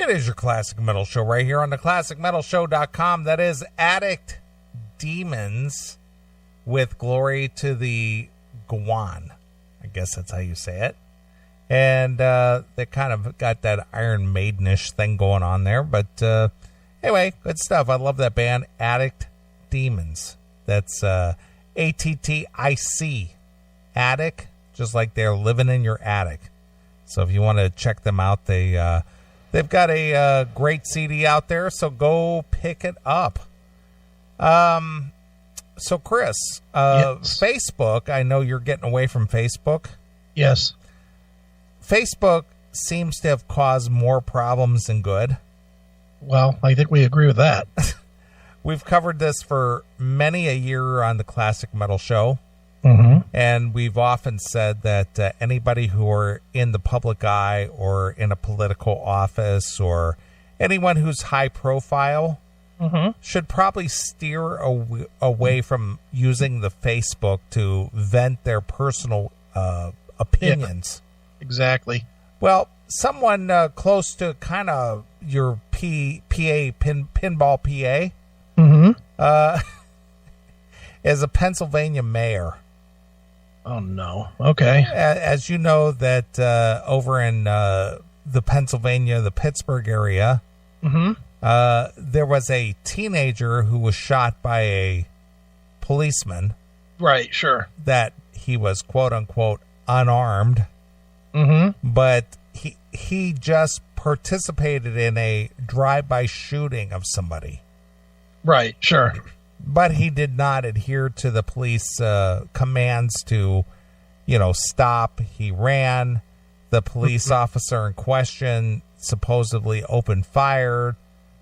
It is your Classic Metal Show right here on the ClassicMetalShow.com. That is Addict Demons with Glory to the Gwan. I guess that's how you say it. And they kind of got that Iron Maidenish thing going on there. But anyway, good stuff. I love that band, Addict Demons. That's A-T-T-I-C. Attic, just like they're living in your attic. So if you want to check them out, they've got a great CD out there, so go pick it up. So Chris, yes. Facebook, I know you're getting away from Facebook. Yes. Facebook seems to have caused more problems than good. Well, I think we agree with that. We've covered this for many a year on the Classic Metal Show. Mm-hmm. And we've often said that anybody who are in the public eye or in a political office or anyone who's high profile should probably steer away from using the Facebook to vent their personal opinions. Yeah, exactly. Well, someone close to kind of your pinball PA is a Pennsylvania mayor. Oh, no. Okay. As you know, that over in the Pittsburgh area, there was a teenager who was shot by a policeman. Right, sure. That he was, quote-unquote, unarmed. But he just participated in a drive-by shooting of somebody. Right, sure. But he did not adhere to the police commands to, stop. He ran. The police officer in question supposedly opened fire,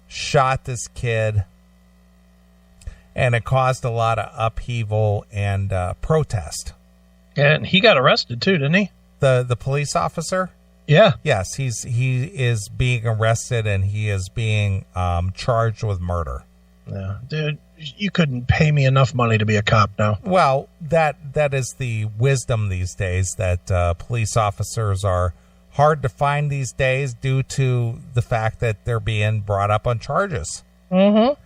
shot this kid, and it caused a lot of upheaval and protest. And he got arrested too, didn't he? The police officer? Yeah. Yes, he is being arrested and he is being charged with murder. Yeah, dude, you couldn't pay me enough money to be a cop now. Well, that is the wisdom these days, that police officers are hard to find these days due to the fact that they're being brought up on charges. Now,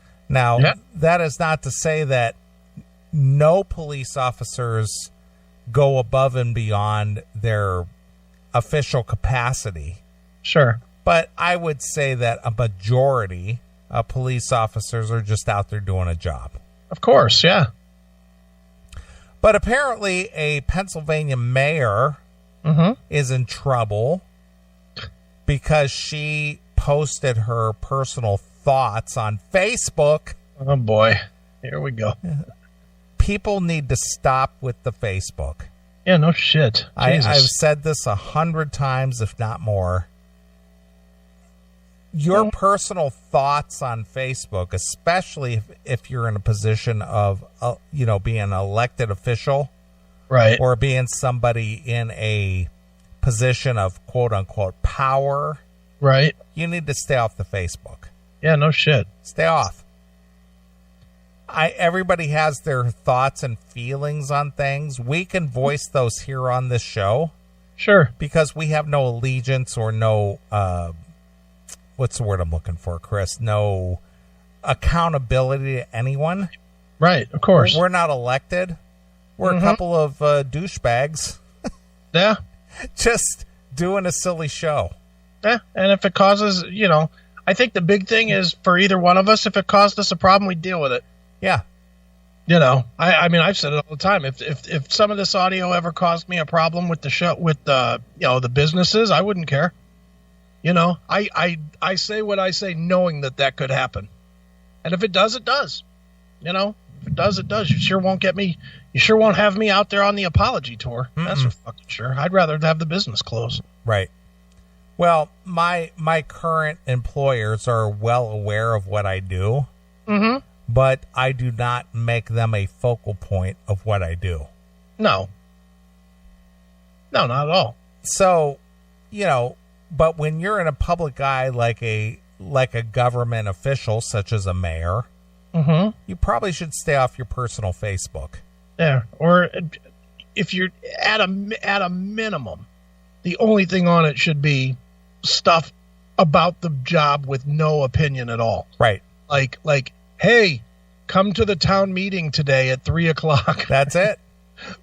that is not to say that no police officers go above and beyond their official capacity. Sure. But I would say that a majority police officers are just out there doing a job. Of course, yeah. But apparently a Pennsylvania mayor is in trouble because she posted her personal thoughts on Facebook. Oh, boy. Here we go. People need to stop with the Facebook. Yeah, no shit. I've said this 100 times, if not more. Your personal thoughts on Facebook, especially if you're in a position of, being an elected official, right, or being somebody in a position of quote unquote power, right, you need to stay off the Facebook. Yeah, no shit. Stay off. Everybody has their thoughts and feelings on things. We can voice those here on this show. Sure. Because we have no allegiance or no, what's the word I'm looking for, Chris? No accountability to anyone. Right, of course. We're not elected. We're a couple of douchebags. Yeah. Just doing a silly show. Yeah, and if it causes, I think the big thing is for either one of us, if it caused us a problem, we deal with it. Yeah. I mean, I've said it all the time. If some of this audio ever caused me a problem with the show, with the businesses, I wouldn't care. I say what I say knowing that could happen. And if it does, it does. If it does, it does. You sure won't have me out there on the apology tour. That's for fucking sure. I'd rather have the business closed. Right. Well, my current employers are well aware of what I do. But I do not make them a focal point of what I do. No, not at all. So, but when you're in a public eye like a government official, such as a mayor, you probably should stay off your personal Facebook. Yeah, or if you're at a minimum, the only thing on it should be stuff about the job with no opinion at all. Right. Like, hey, come to the town meeting today at 3:00. That's it.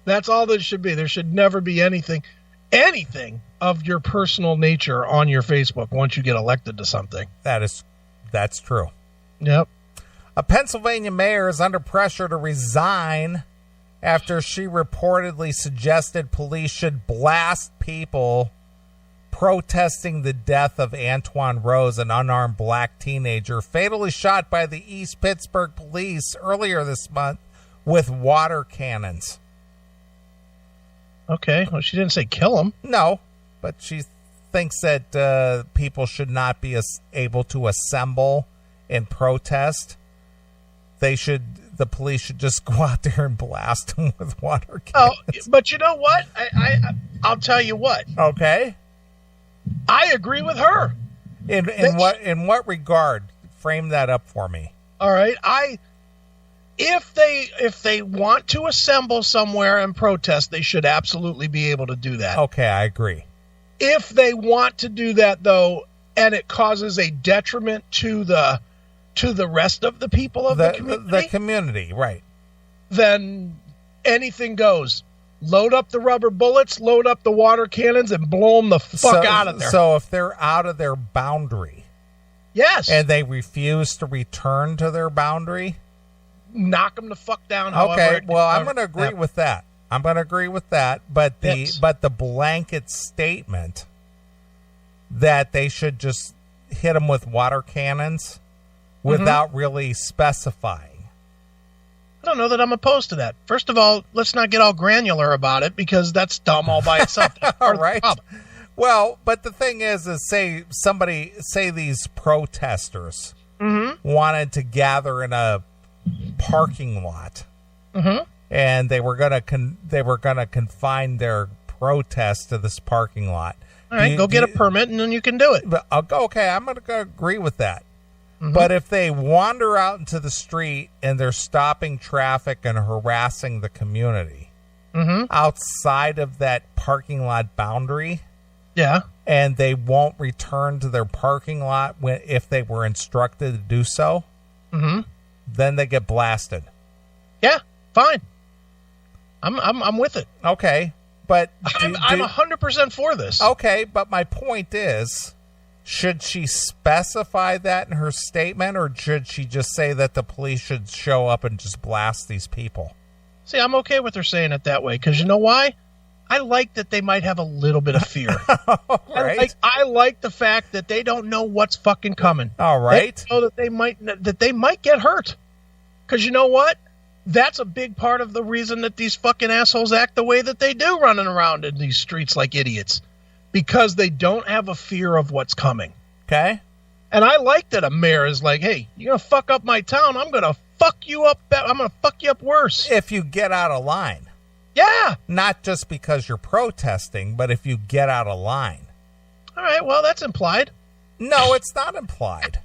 That's all that should be. There should never be anything of your personal nature on your Facebook once you get elected to something. That's true. Yep. A Pennsylvania mayor is under pressure to resign after she reportedly suggested police should blast people protesting the death of Antoine Rose, an unarmed black teenager fatally shot by the East Pittsburgh police earlier this month with water cannons. Okay, well, she didn't say kill him. No, but she thinks that people should not be able to assemble and protest. The police should just go out there and blast them with water cannons. Oh, but you know what? I'll tell you what. Okay. I agree with her. In what regard? Frame that up for me. All right. If they want to assemble somewhere and protest, they should absolutely be able to do that. Okay, I agree. If they want to do that though, and it causes a detriment to the rest of the people of the community, right? Then anything goes. Load up the rubber bullets, load up the water cannons, and blow them the fuck out of there. So if they're out of their boundary, yes, and they refuse to return to their boundary, knock them the fuck down. Okay, well, I'm going to agree with that. But the blanket statement that they should just hit them with water cannons without really specifying. I don't know that I'm opposed to that. First of all, let's not get all granular about it because that's dumb all by itself. All right. Well, but the thing is say these protesters wanted to gather in a parking lot, and they were gonna confine their protest to this parking lot. All right, go get a permit and then you can do it. Okay, I'm gonna agree with that. But if they wander out into the street and they're stopping traffic and harassing the community outside of that parking lot boundary, and they won't return to their parking lot if they were instructed to do so, then they get blasted. Yeah, fine. I'm with it. Okay, but I'm 100% for this. Okay, but my point is, should she specify that in her statement, or should she just say that the police should show up and just blast these people? See, I'm okay with her saying it that way, because you know why? I like that they might have a little bit of fear. Right. I like the fact that they don't know what's fucking coming. All right. They know that they might get hurt. Because you know what? That's a big part of the reason that these fucking assholes act the way that they do, running around in these streets like idiots. Because they don't have a fear of what's coming. Okay. And I like that a mayor is like, hey, you're going to fuck up my town. I'm going to fuck you up. I'm going to fuck you up worse. If you get out of line. Yeah. Not just because you're protesting, but if you get out of line. All right. Well, that's implied. No, it's not implied.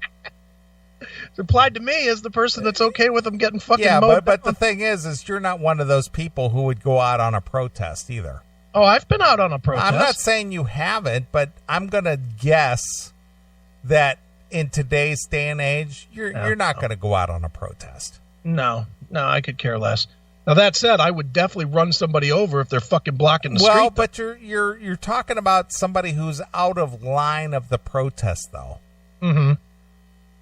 It's implied to me as the person that's okay with them getting fucking mowed down. But the thing is you're not one of those people who would go out on a protest either. Oh, I've been out on a protest. I'm not saying you haven't, but I'm going to guess that in today's day and age, you're not going to go out on a protest. No, I could care less. Now that said, I would definitely run somebody over if they're fucking blocking the street. Well, but you're talking about somebody who's out of line of the protest, though.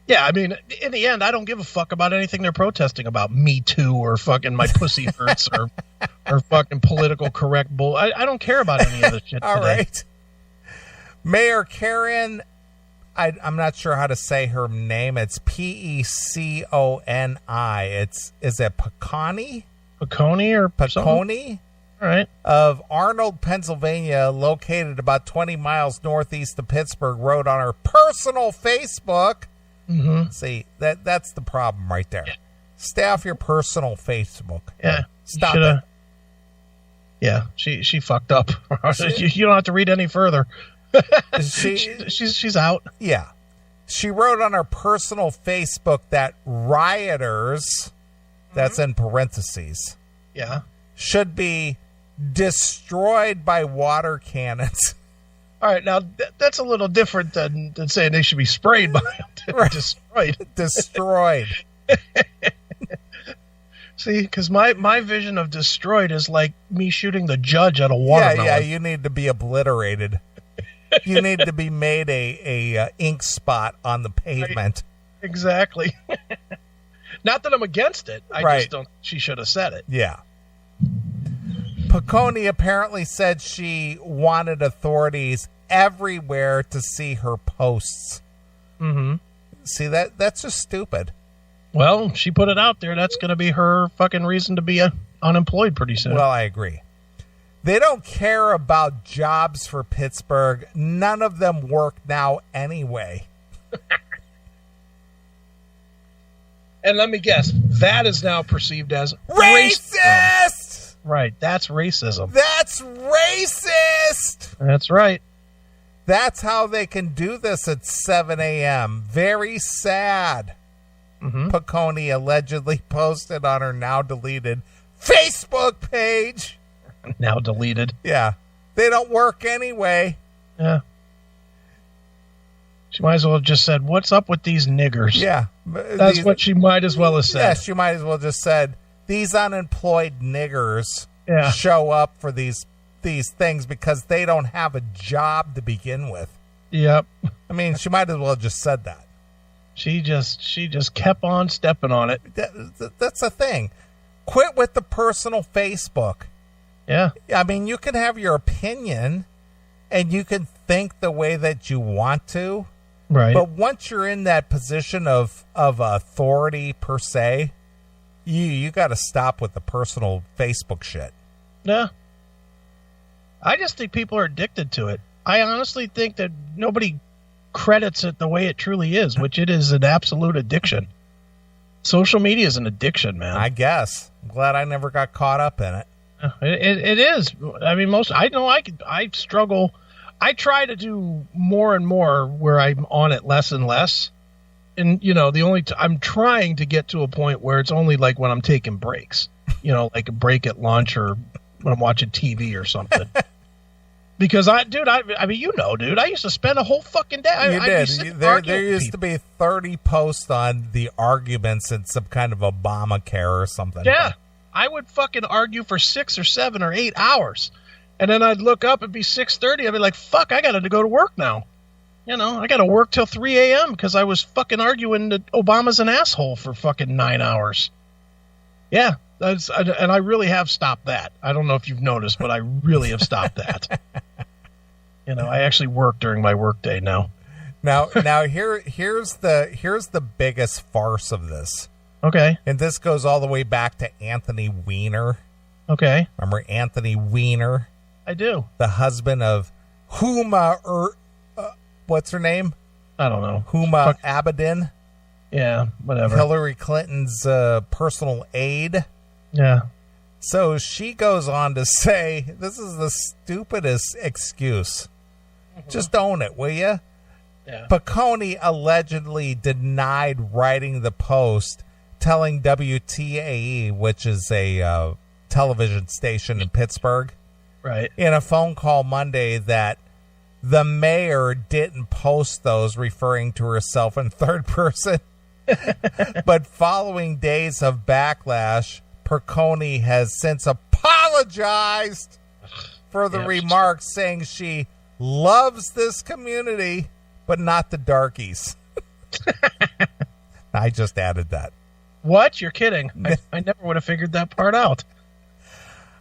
Yeah, I mean, in the end, I don't give a fuck about anything they're protesting about. Me Too or fucking my pussy hurts or fucking political correct bull. I don't care about any of this shit All today. right. Mayor Karen, I'm not sure how to say her name. It's Peconi. Is it Peconi? Peconi or Peconi? All right. Of Arnold, Pennsylvania, located about 20 miles northeast of Pittsburgh, wrote on her personal Facebook. See, that's the problem right there. Stay off your personal Facebook. Yeah. Stop it. Yeah, she fucked up. You don't have to read any further. She's out. Yeah. She wrote on her personal Facebook that rioters, that's in parentheses, should be destroyed by water cannons. All right, now that's a little different than saying they should be sprayed by Right. destroyed. Destroyed. See, because my vision of destroyed is like me shooting the judge at a watermelon. Yeah, you need to be obliterated. You need to be made a ink spot on the pavement. Right. Exactly. Not that I'm against it. I Right. just don't. She should have said it. Yeah. Piccone apparently said she wanted authorities everywhere to see her posts. Mm-hmm. See, that's just stupid. Well, she put it out there. That's going to be her fucking reason to be unemployed pretty soon. Well, I agree. They don't care about jobs for Pittsburgh. None of them work now anyway. And let me guess, that is now perceived as Racist! Right, that's racism. That's racist! That's right. That's how they can do this at 7 a.m. Very sad. Mm-hmm. Piccone allegedly posted on her now deleted Facebook page. Now deleted. Yeah. They don't work anyway. Yeah. She might as well have just said, "What's up with these niggers?" Yeah. That's what she might as well have said. Yeah, she might as well just said, these unemployed niggers Yeah. show up for these things because they don't have a job to begin with. Yep. I mean, she might as well have just said that. She just kept on stepping on it. That's the thing. Quit with the personal Facebook. Yeah. I mean, you can have your opinion and you can think the way that you want to. Right. But once you're in that position of authority per se, you got to stop with the personal Facebook shit. Yeah. I just think people are addicted to it. I honestly think that nobody credits it the way it truly is, which it is an absolute addiction. Social media is an addiction, man. I guess. I'm glad I never got caught up in it. It is. I mean, I struggle. I try to do more and more where I'm on it less and less. And, I'm trying to get to a point where it's only like when I'm taking breaks, like a break at lunch or when I'm watching TV or something. Because I used to spend a whole fucking day. You did. There used to be 30 posts on the arguments in some kind of Obamacare or something. Yeah. I would fucking argue for 6 or 7 or 8 hours. And then I'd look up, it'd be 6:30. I'd be like, fuck, I got to go to work now. I got to work till 3 a.m. because I was fucking arguing that Obama's an asshole for fucking 9 hours. Yeah. And I really have stopped that. I don't know if you've noticed, but I really have stopped that. I actually work during my workday now. Now here's the biggest farce of this. Okay. And this goes all the way back to Anthony Weiner. Okay. Remember Anthony Weiner? I do. The husband of Huma, what's her name? I don't know. Huma Abedin. Yeah, whatever. Hillary Clinton's personal aide. Yeah. So she goes on to say, this is the stupidest excuse. Just own it, will you? Yeah. Piccone allegedly denied writing the post, telling WTAE, which is a television station in Pittsburgh, right, in a phone call Monday that the mayor didn't post those, referring to herself in third person. But following days of backlash, Piccone has since apologized for the remarks, saying she loves this community, but not the darkies. I just added that. What? You're kidding. I never would have figured that part out.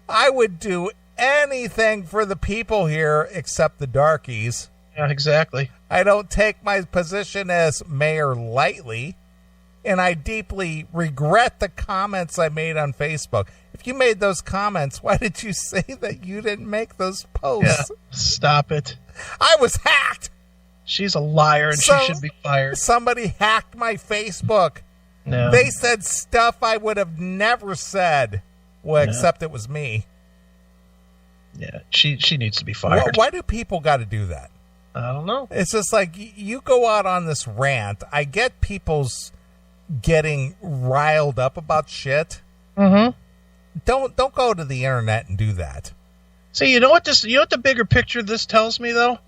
I would do anything for the people here except the darkies. Yeah, exactly. I don't take my position as mayor lightly, and I deeply regret the comments I made on Facebook. If you made those comments, why did you say that you didn't make those posts? Yeah, stop it. I was hacked. She's a liar and she should be fired. Somebody hacked my Facebook. No. They said stuff I would have never said. Well, except it was me. Yeah, she needs to be fired. Why do people got to do that? I don't know. It's just like you go out on this rant. I get people's getting riled up about shit. Mm-hmm. Don't go to the internet and do that. See, you know what the bigger picture of this tells me though?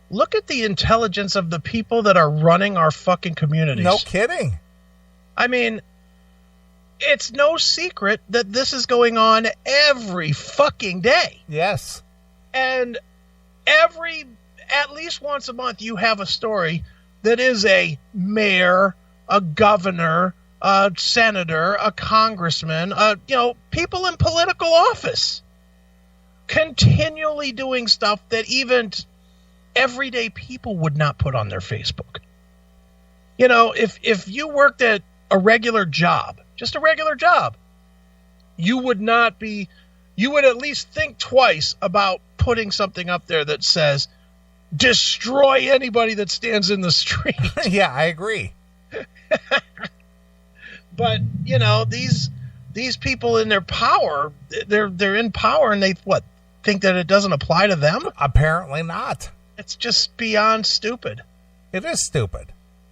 look at the intelligence of the people that are running our fucking communities. No kidding. I mean, it's no secret that this is going on every fucking day. Yes. And at least once a month, you have a story that is a mayor, a governor, a senator, a congressman, people in political office continually doing stuff that even everyday people would not put on their Facebook. If you worked at a regular job, just a regular job, you would at least think twice about putting something up there that says, destroy anybody that stands in the street. Yeah, I agree. But, these people in their power, they're in power, and they think that it doesn't apply to them? Apparently not. It's just beyond stupid. It is stupid.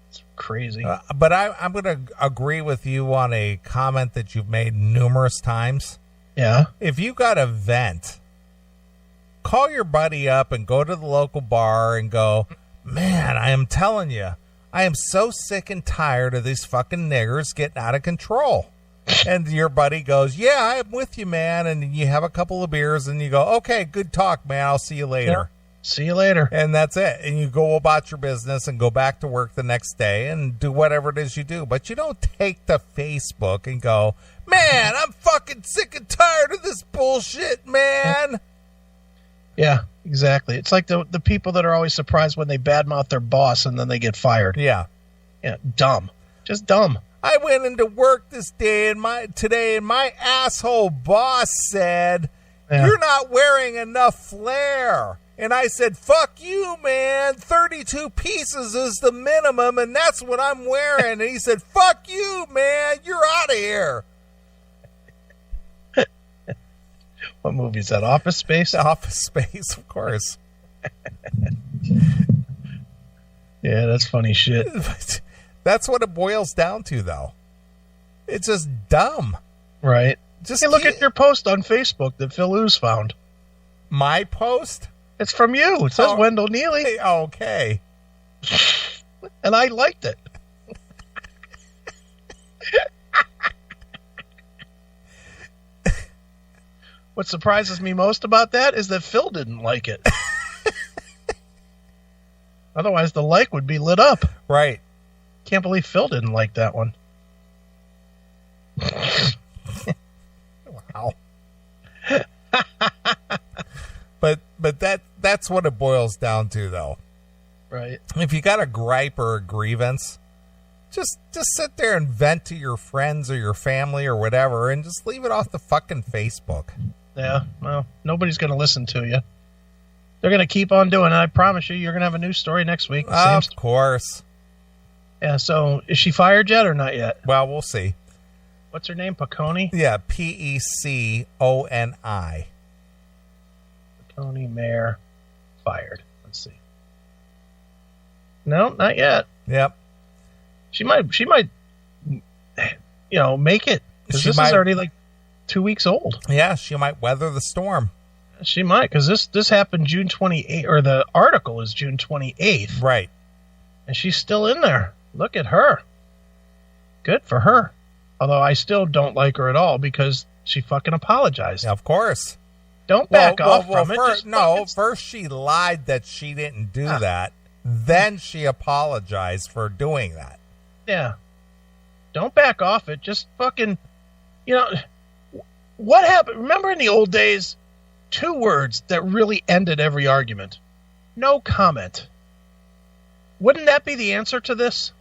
It's crazy. But I'm going to agree with you on a comment that you've made numerous times. Yeah. If you got a vent, call your buddy up and go to the local bar and go, man, I am telling you, I am so sick and tired of these fucking niggers getting out of control. And your buddy goes, yeah, I'm with you, man. And you have a couple of beers and you go, okay, good talk, man. I'll see you later. Yeah. See you later. And that's it. And you go about your business and go back to work the next day and do whatever it is you do. But you don't take to Facebook and go, man, I'm fucking sick and tired of this bullshit, man. Yeah, exactly. It's like the people that are always surprised when they badmouth their boss and then they get fired. Yeah. Yeah, dumb. Just dumb. I went into work today and my asshole boss said, you're not wearing enough flair. And I said, fuck you, man. 32 pieces is the minimum, and that's what I'm wearing. And he said, fuck you, man. You're out of here. What movie is that? Office Space? Office Space, of course. Yeah, that's funny shit. That's what it boils down to, though. It's just dumb. Right. Just look at your post on Facebook that Phil Ooze found. My post? It's from you. It says Wendell Neely. Okay. And I liked it. What surprises me most about that is that Phil didn't like it. Otherwise, the like would be lit up. Right. Can't believe Phil didn't like that one. Wow. But that's what it boils down to, though. Right. If you got a gripe or a grievance, just sit there and vent to your friends or your family or whatever, and just leave it off the fucking Facebook. Yeah, well, nobody's going to listen to you. They're going to keep on doing it. I promise you're going to have a new story next week. Of course. Yeah, so is she fired yet or not yet? Well, we'll see. What's her name? Peconi? Yeah, Peconi. Peconi Mayor fired. Let's see. No, not yet. Yep. She might, make it. Because this is already like 2 weeks old. Yeah, she might weather the storm. She might, because this happened June 28th, or the article is June 28th. Right. And she's still in there. Look at her. Good for her. Although I still don't like her at all because she fucking apologized. Yeah, of course. Don't back off from it. First she lied that she didn't do that. Then she apologized for doing that. Yeah. Don't back off it. Just fucking, what happened? Remember in the old days, 2 words that really ended every argument. No comment. Wouldn't that be the answer to this?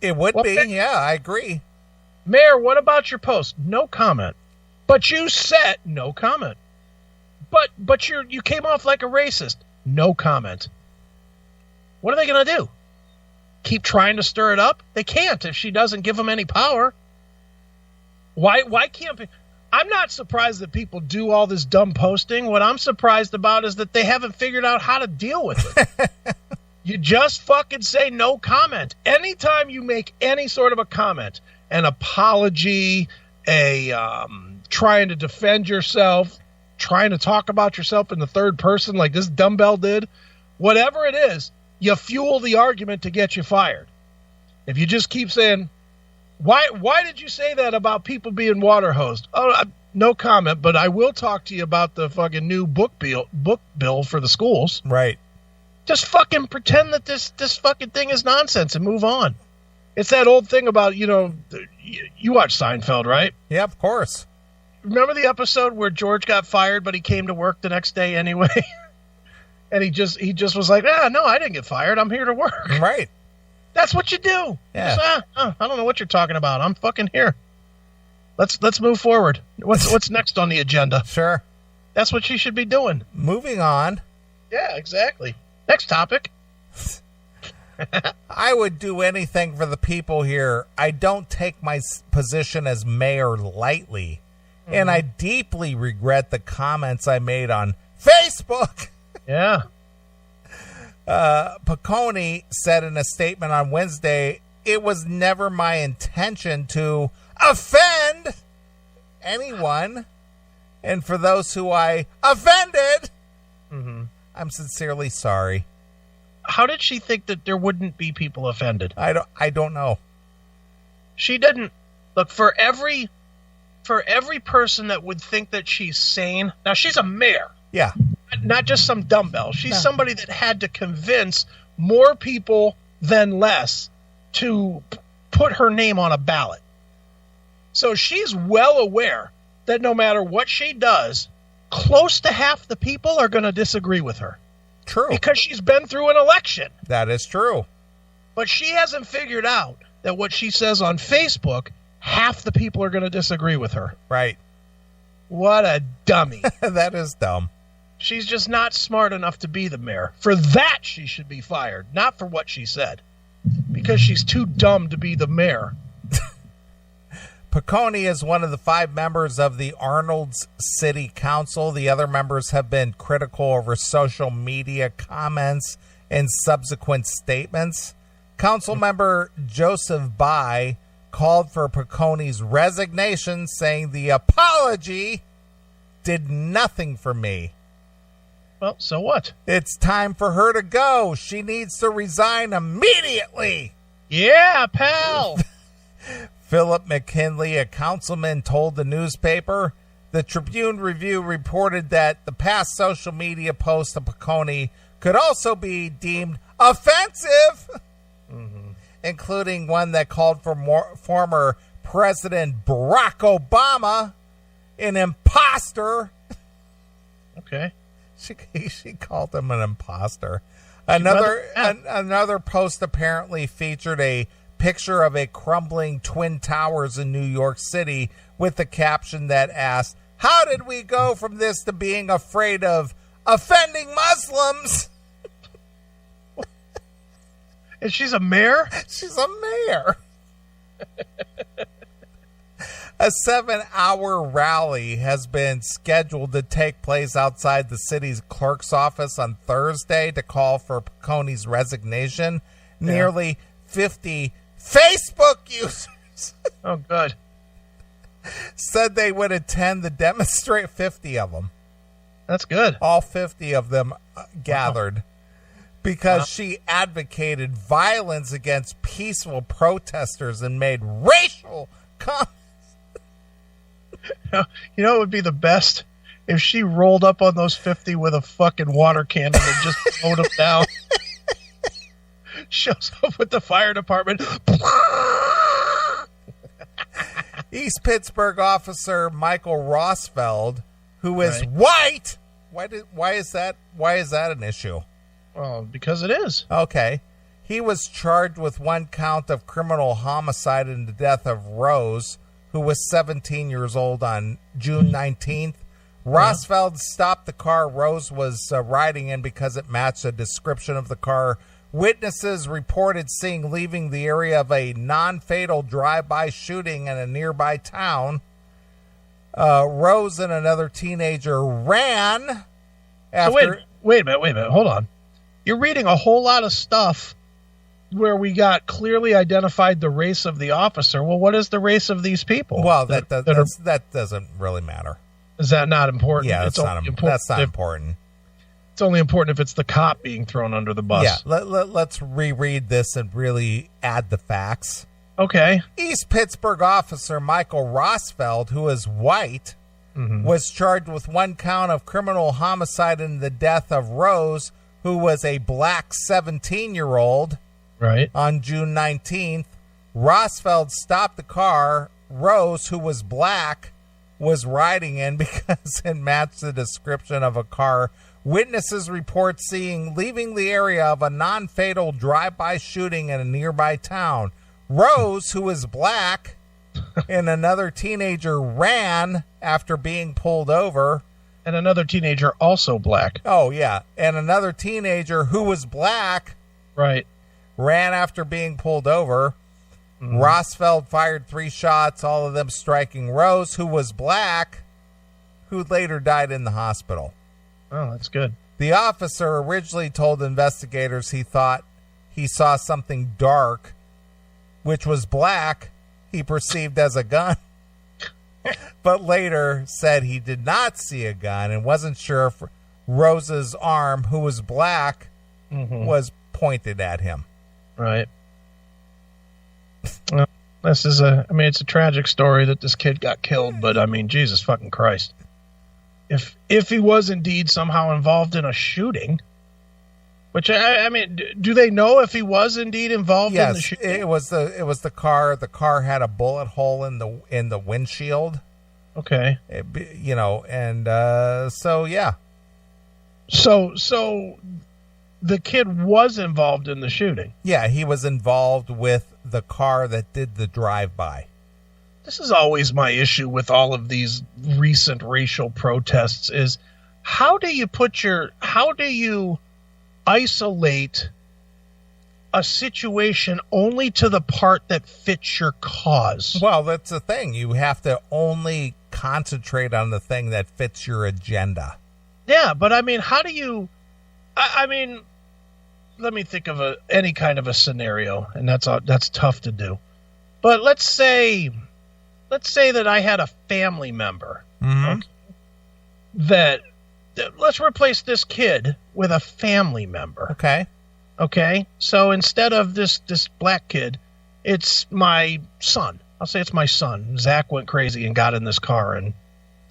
It would be. Yeah, I agree. Mayor, what about your post? No comment. But you said no comment. But you came off like a racist. No comment. What are they going to do? Keep trying to stir it up? They can't if she doesn't give them any power. Why can't be? I'm not surprised that people do all this dumb posting. What I'm surprised about is that they haven't figured out how to deal with it. You just fucking say no comment. Anytime you make any sort of a comment, an apology, trying to defend yourself, trying to talk about yourself in the third person like this dumbbell did, whatever it is, you fuel the argument to get you fired. If you just keep saying, why did you say that about people being water hosed? Oh, no comment, but I will talk to you about the fucking new book bill for the schools. Right. Just fucking pretend that this fucking thing is nonsense and move on. It's that old thing about, you watch Seinfeld, right? Yeah, of course. Remember the episode where George got fired, but he came to work the next day anyway? And he just was like, no, I didn't get fired. I'm here to work. Right. That's what you do. Yeah. Just, I don't know what you're talking about. I'm fucking here. Let's move forward. What's next on the agenda? Sure. That's what she should be doing. Moving on. Yeah, exactly. Next topic. I would do anything for the people here. I don't take my position as mayor lightly. Mm-hmm. And I deeply regret the comments I made on Facebook. Yeah. Piccone said in a statement on Wednesday, "It was never my intention to offend anyone. And for those who I offended, I'm sincerely sorry." How did she think that there wouldn't be people offended? I don't know. She didn't. Look, for every person that would think that she's sane. Now, she's a mayor. Yeah. Not just some dumbbell. She's somebody that had to convince more people than less to put her name on a ballot. So she's well aware that no matter what she does, close to half the people are going to disagree with her. True. Because she's been through an election. That is true. But she hasn't figured out that what she says on Facebook, half the people are going to disagree with her. Right. What a dummy. That is dumb. She's just not smart enough to be the mayor. For that, she should be fired, not for what she said. Because she's too dumb to be the mayor. Piccone is one of the 5 members of the Arnold's City Council. The other members have been critical over social media comments and subsequent statements. Council member Joseph Bai called for Piccone's resignation, saying the apology did nothing for me. Well, so what? It's time for her to go. She needs to resign immediately. Yeah, pal. Philip McKinley, a councilman, told the newspaper. The Tribune Review reported that the past social media post of Piccone could also be deemed offensive, including one that called for former President Barack Obama an imposter. Okay. She called him an imposter. Another post apparently featured a picture of a crumbling Twin Towers in New York City with the caption that asked, "How did we go from this to being afraid of offending Muslims?" And she's a mayor? She's a mayor. A 7-hour rally has been scheduled to take place outside the city's clerk's office on Thursday to call for Piccone's resignation. Yeah. Nearly 50 Facebook users good. said they would attend the demonstration. 50 of them. That's good. All 50 of them gathered because she advocated violence against peaceful protesters and made racial comments. You know, it would be the best if she rolled up on those 50 with a fucking water cannon and just blowed them down. Shows up with the fire department. East Pittsburgh officer Michael Rosfeld, who is white. Why is that an issue? Well, because it is. Okay. He was charged with 1 count of criminal homicide in the death of Rose, who was 17 years old on June 19th. Rosfeld stopped the car Rose was riding in because it matched a description of the car witnesses reported seeing leaving the area of a non-fatal drive-by shooting in a nearby town. Rose and another teenager ran after... Wait a minute. Hold on. You're reading a whole lot of stuff where we got clearly identified the race of the officer. Well, what is the race of these people? Well, that doesn't really matter. Is that not important? Yeah, that's not important. It's only important if it's the cop being thrown under the bus. Yeah, let's reread this and really add the facts. Okay. East Pittsburgh officer Michael Rosfeld, who is white, was charged with 1 count of criminal homicide in the death of Rose, who was a black 17-year-old. Right. On June 19th, Rosfeld stopped the car Rose, who was black, was riding in because it matched the description of a car witnesses report seeing leaving the area of a non-fatal drive-by shooting in a nearby town. Rose, who was black, and another teenager ran after being pulled over. And another teenager also black. Oh, yeah. And another teenager who was black, right, ran after being pulled over. Rosfeld fired 3 shots, all of them striking Rose, who was black, who later died in the hospital. Oh, that's good. The officer originally told investigators he thought he saw something dark, which was black, he perceived as a gun, but later said he did not see a gun and wasn't sure if Rose's arm, who was black, was pointed at him. Right. Well, it's a tragic story that this kid got killed, but I mean, Jesus fucking Christ. If he was indeed somehow involved in a shooting, which I mean, do they know if he was indeed involved in the shooting? Yes, it was the car. The car had a bullet hole in the windshield. Okay. So yeah. So the kid was involved in the shooting. Yeah, he was involved with the car that did the drive-by. This is always my issue with all of these recent racial protests is how do you isolate a situation only to the part that fits your cause? Well, that's the thing. You have to only concentrate on the thing that fits your agenda. Yeah, but I mean, how do you... I mean, let me think of any kind of a scenario, and that's tough to do. But let's say that I had a family member. Okay, let's replace this kid with a family member. Okay. So instead of this black kid, it's my son. I'll say it's my son. Zach went crazy and got in this car and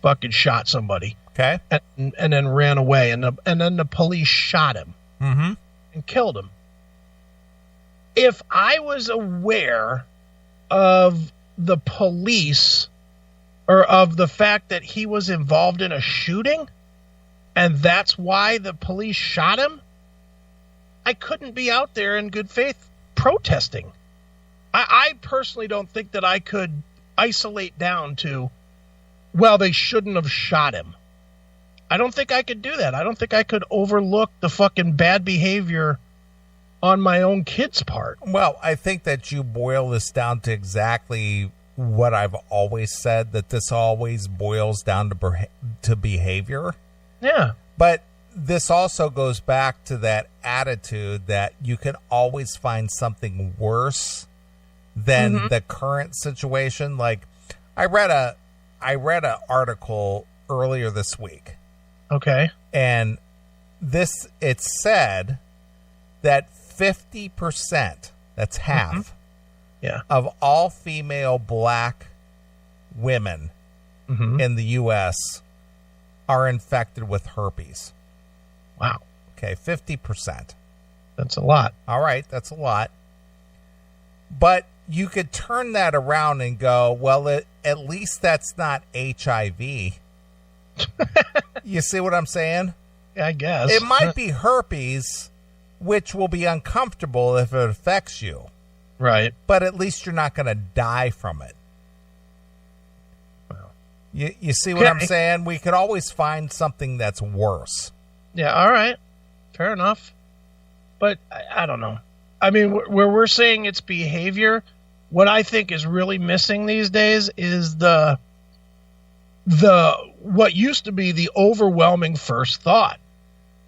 fucking shot somebody. Okay. And then ran away, and then the police shot him and killed him. If I was aware of the police or of the fact that he was involved in a shooting and that's why the police shot him, I couldn't be out there in good faith protesting. I personally don't think that I could isolate down to, well, they shouldn't have shot him. I don't think I could do that. I don't think I could overlook the fucking bad behavior on my own kid's part. Well, I think that you boil this down to exactly what I've always said, that this always boils down to behavior. Yeah. But this also goes back to that attitude that you can always find something worse than the current situation. Like I read an article earlier this week. Okay. And it said that 50%, that's half, of all female black women in the U.S. are infected with herpes. Wow. Okay, 50%. That's a lot. All right, that's a lot. But you could turn that around and go, well, at least that's not HIV. You see what I'm saying? I guess. It might be herpes, which will be uncomfortable if it affects you. Right. But at least you're not going to die from it. Well, you see what I'm saying? We could always find something that's worse. Yeah, all right. Fair enough. But I don't know. I mean, where we're saying it's behavior, what I think is really missing these days is the what used to be the overwhelming first thought,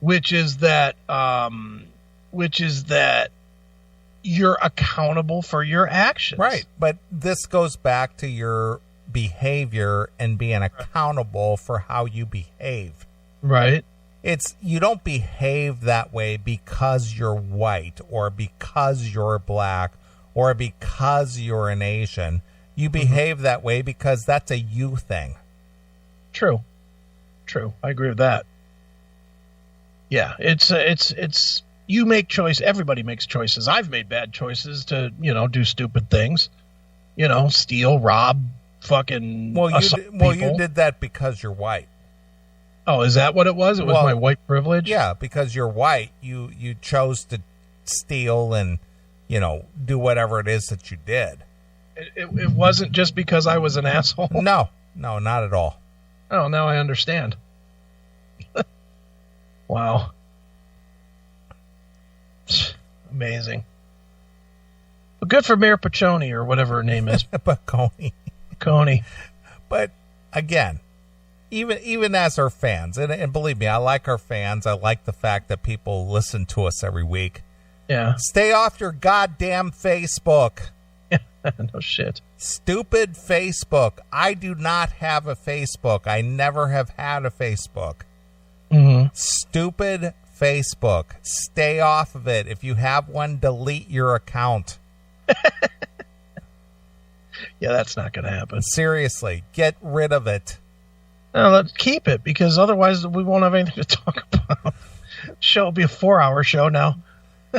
which is that you're accountable for your actions. Right. But this goes back to your behavior and being accountable for how you behave. Right. It's you don't behave that way because you're white or because you're black or because you're an Asian. You behave that way because that's a you thing. True. I agree with that. Yeah, it's you make choice. Everybody makes choices. I've made bad choices to, do stupid things, steal, rob, fucking. You did that because you're white. Oh, is that what it was? It was my white privilege? Yeah, because you're white, you chose to steal and, do whatever it is that you did. It wasn't just because I was an asshole? No, not at all. Oh, now I understand. Wow. Amazing. But good for Mayor Piccioni or whatever her name is. Coney. But again, even as our fans, and believe me, I like our fans. I like the fact that people listen to us every week. Yeah. Stay off your goddamn Facebook. No shit. Stupid Facebook. I do not have a Facebook. I never have had a Facebook. Mm-hmm. Stupid Facebook. Stay off of it. If you have one, delete your account. Yeah, that's not going to happen. Seriously, get rid of it. No, let's keep it, because otherwise we won't have anything to talk about. Show will be a 4-hour show now.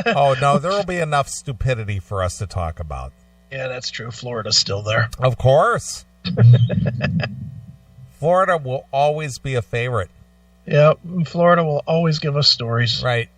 Oh, no, there will be enough stupidity for us to talk about. Yeah, that's true. Florida's still there. Of course. Florida will always be a favorite. Yeah, Florida will always give us stories. Right.